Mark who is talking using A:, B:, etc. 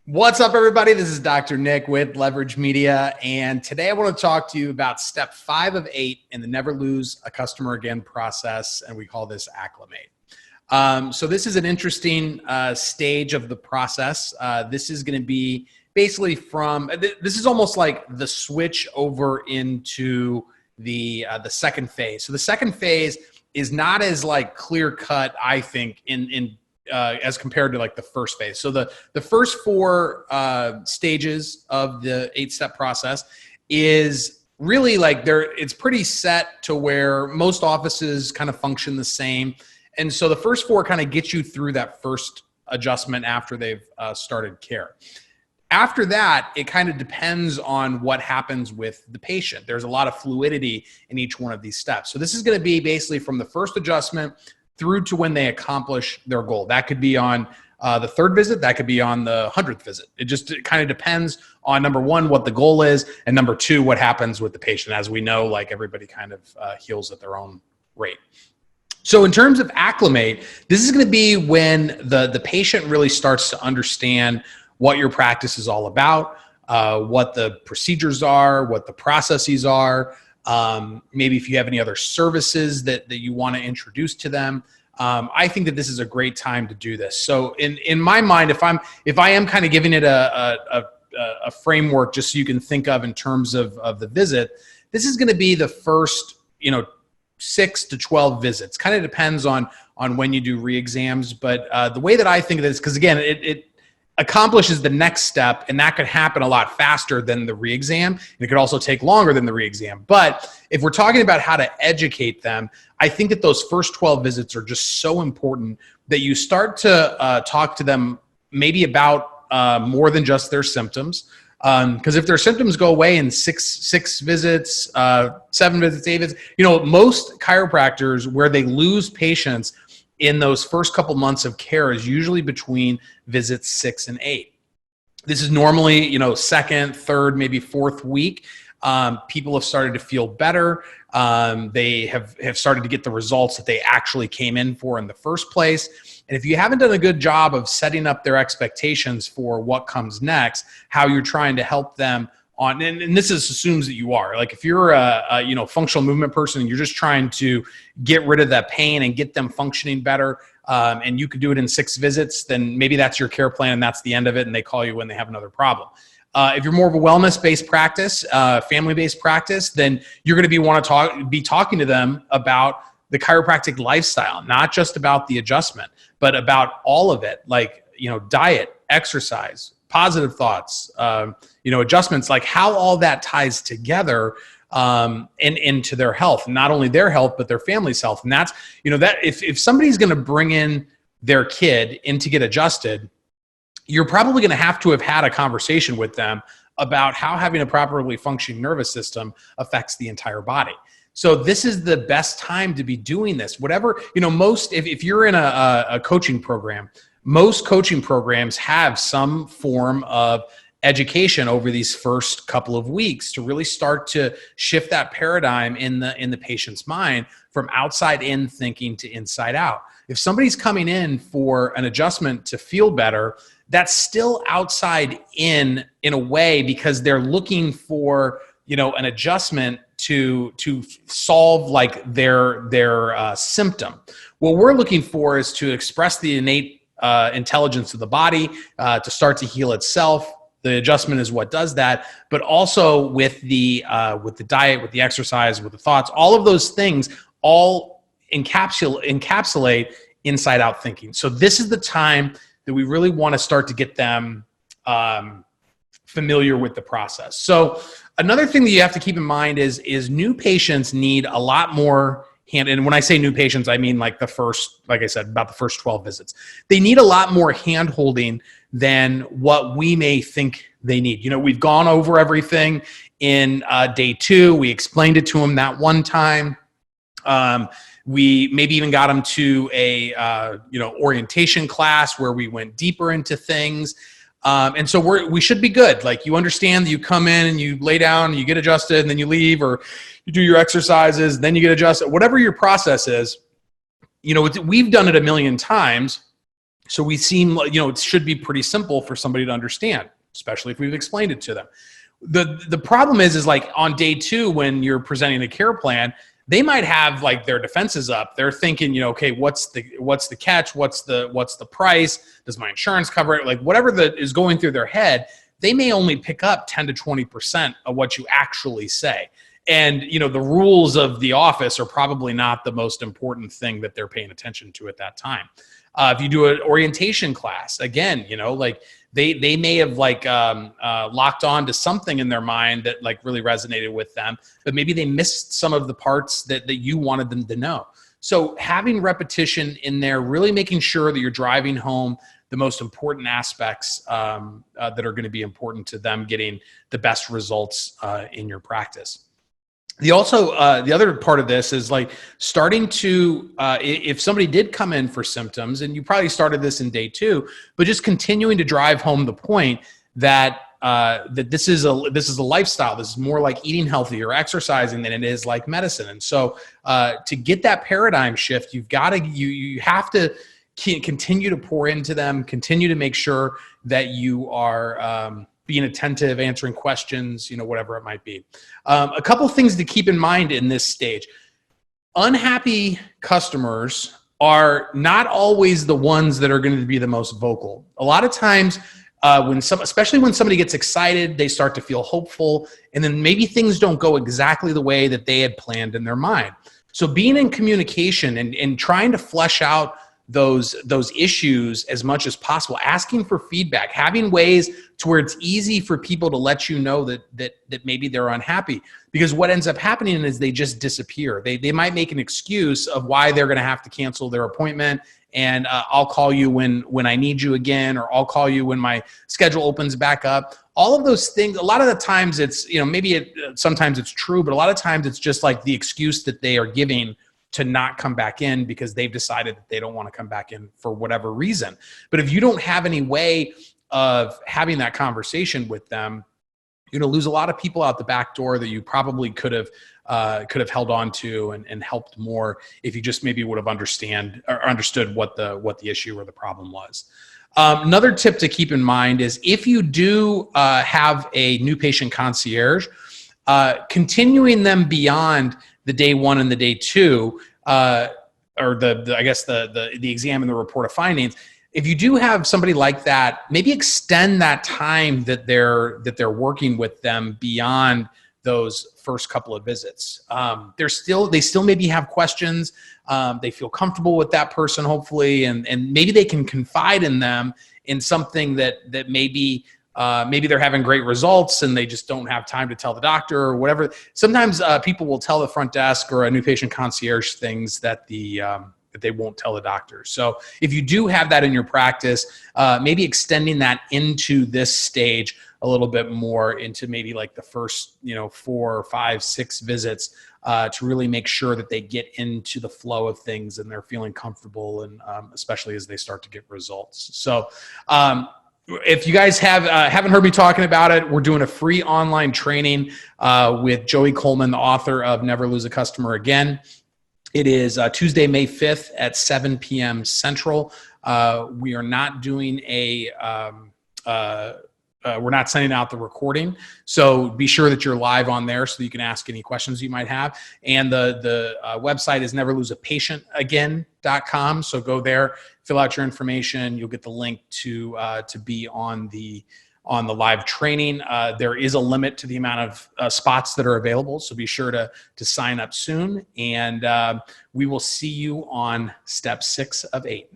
A: What's up, everybody? This is Dr. Nick with Leverage Media, and today I want to talk to you about step 5 of 8 in the Never Lose a Customer Again process, and we call this Acclimate. So this is an interesting stage of the process. This is going to be basically this is almost like the switch over into the second phase. So the second phase is not as like clear cut, I think, as compared to like the first phase. So the first 4 stages of the 8-step process is really like it's pretty set to where most offices kind of function the same. And so the first 4 kind of get you through that first adjustment after they've started care. After that, it kind of depends on what happens with the patient. There's a lot of fluidity in each one of these steps. So this is going to be basically from the first adjustment through to when they accomplish their goal. That could be on the 3rd visit. That could be on the 100th visit. It kind of depends on, number 1, what the goal is, and number 2, what happens with the patient. As we know, like everybody kind of heals at their own rate. So in terms of Acclimate, this is going to be when the patient really starts to understand what your practice is all about, what the procedures are, what the processes are, maybe if you have any other services that you want to introduce to them. I think that this is a great time to do this. So in my mind, if I am kind of giving it a framework just so you can think of in terms of the visit, this is going to be the first, 6 to 12 visits. Kind of depends on when you do re-exams, but the way that I think of this, because again, it accomplishes the next step, and that could happen a lot faster than the re-exam. And it could also take longer than the re-exam. But if we're talking about how to educate them, I think that those first 12 visits are just so important that you start to talk to them maybe about more than just their symptoms. Because if their symptoms go away in six visits, 7 visits, 8 visits, most chiropractors, where they lose patients in those first couple months of care, is usually between visits 6 and 8. This is normally, 2nd, 3rd, maybe 4th week. People have started to feel better. They have started to get the results that they actually came in for in the first place. And if you haven't done a good job of setting up their expectations for what comes next, how you're trying to help them on, and this assumes that you are, like, if you're a functional movement person and you're just trying to get rid of that pain and get them functioning better, and you could do it in 6 visits, then maybe that's your care plan and that's the end of it, and they call you when they have another problem. If you're more of a wellness-based practice, family-based practice, then you're going to be talking to them about the chiropractic lifestyle, not just about the adjustment, but about all of it, like, diet, exercise, positive thoughts, adjustments, like how all that ties together and into their health, not only their health, but their family's health. And that's, that if somebody's going to bring in their kid in to get adjusted, you're probably going to have had a conversation with them about how having a properly functioning nervous system affects the entire body. So this is the best time to be doing this. Whatever, if you're in a coaching program, most coaching programs have some form of education over these first couple of weeks to really start to shift that paradigm in the patient's mind from outside in thinking to inside out. If somebody's coming in for an adjustment to feel better, that's still outside in a way, because they're looking for, an adjustment to solve like their symptom. What we're looking for is to express the innate intelligence of the body to start to heal itself. The adjustment is what does that, but also with the diet, with the exercise, with the thoughts, all of those things all encapsulate inside out thinking. So this is the time that we really want to start to get them familiar with the process. So another thing that you have to keep in mind is new patients need a lot more and when I say new patients, I mean like I said, about the first 12 visits. They need a lot more hand holding than what we may think they need. We've gone over everything in day 2. We explained it to them that one time. We maybe even got them to a orientation class where we went deeper into things. And so we should be good. Like, you understand that you come in and you lay down and you get adjusted and then you leave, or you do your exercises, then you get adjusted, whatever your process is. We've done it a million times. So we seem, it should be pretty simple for somebody to understand, especially if we've explained it to them. The problem is like on day 2, when you're presenting a care plan, they might have like their defenses up. They're thinking, okay, what's the catch? What's the price? Does my insurance cover it? Like whatever that is going through their head, they may only pick up 10 to 20% of what you actually say. And, the rules of the office are probably not the most important thing that they're paying attention to at that time. If you do an orientation class, again, like they may have like locked on to something in their mind that like really resonated with them, but maybe they missed some of the parts that you wanted them to know. So having repetition in there, really making sure that you're driving home the most important aspects that are going to be important to them getting the best results in your practice. The other part of this is like starting to, if somebody did come in for symptoms, and you probably started this in day 2, but just continuing to drive home the point that that this is a lifestyle. This is more like eating healthy or exercising than it is like medicine. And so to get that paradigm shift, you have to continue to pour into them, continue to make sure that you are being attentive, answering questions, whatever it might be. A couple things to keep in mind in this stage. Unhappy customers are not always the ones that are going to be the most vocal. A lot of times, especially when somebody gets excited, they start to feel hopeful, and then maybe things don't go exactly the way that they had planned in their mind. So being in communication and trying to flesh out those issues as much as possible, asking for feedback, having ways to where it's easy for people to let you know that maybe they're unhappy, because what ends up happening is they just disappear. They might make an excuse of why they're going to have to cancel their appointment, and I'll call you when I need you again, or I'll call you when my schedule opens back up. All of those things, a lot of the times it's, sometimes it's true, but a lot of times it's just like the excuse that they are giving to not come back in because they've decided that they don't want to come back in for whatever reason. But if you don't have any way of having that conversation with them, you're going to lose a lot of people out the back door that you probably could have held on to and helped more if you just maybe would have understood what the issue or the problem was. Another tip to keep in mind is if you do have a new patient concierge, continuing them beyond the day 1 and the day 2, or the exam and the report of findings. If you do have somebody like that, maybe extend that time that they're working with them beyond those first couple of visits. They still maybe have questions. They feel comfortable with that person, hopefully, and maybe they can confide in them in something that maybe they're having great results and they just don't have time to tell the doctor or whatever. Sometimes people will tell the front desk or a new patient concierge things that they won't tell the doctor. So if you do have that in your practice, maybe extending that into this stage a little bit more, into maybe like the first 4, 5, 6 visits, to really make sure that they get into the flow of things and they're feeling comfortable, and especially as they start to get results. So if you guys haven't heard me talking about it, we're doing a free online training with Joey Coleman, the author of Never Lose a Customer Again. It is Tuesday, May 5th at 7 p.m. Central. We are not doing we're not sending out the recording. So be sure that you're live on there so you can ask any questions you might have. And the website is neverloseapatientagain.com. So go there, fill out your information. You'll get the link to be on the live training. There is a limit to the amount of spots that are available. So be sure to sign up soon. And we will see you on step 6 of 8.